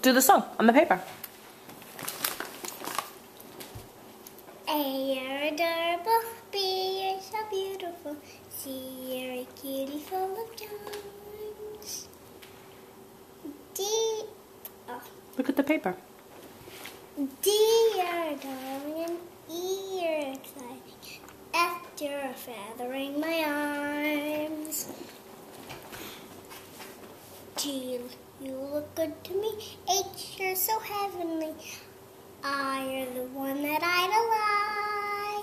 Do the song on the paper. A, you're adorable. B, you're so beautiful. C, you're a cutie full of charms. D, oh. Look at the paper. D, you're darling. E, you're exciting. F, you're feathering my arms. G, you look good to me. H, you're so heavenly. I, you're the one that I'd lie.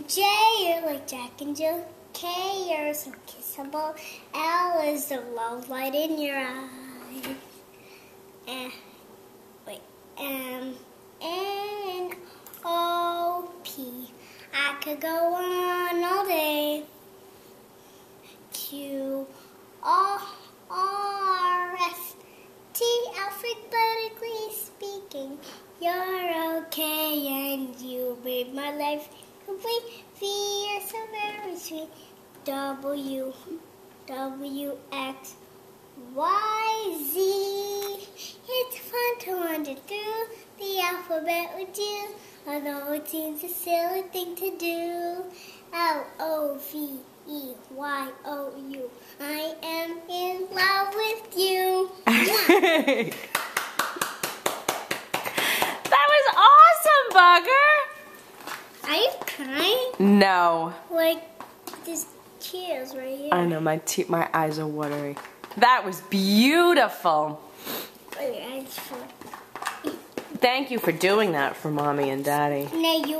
J, you're like Jack and Jill. K, you're so kissable. L is the love light in your eyes. M, N, O, P. I could go on all day. Q, R, S, T, alphabetically speaking. You're okay and you made my life complete. V, you're so very sweet. W, X, Y, Z. It's fun to wander through the alphabet with you, although it seems a silly thing to do. L, O, V, E, Y, O, U. I am in love with you. That was awesome, Bugger! Are you crying? No. Like, there's tears right here. I know, my eyes are watery. That was beautiful. Oh, yeah, it's fun. Thank you for doing that for Mommy and Daddy. Now you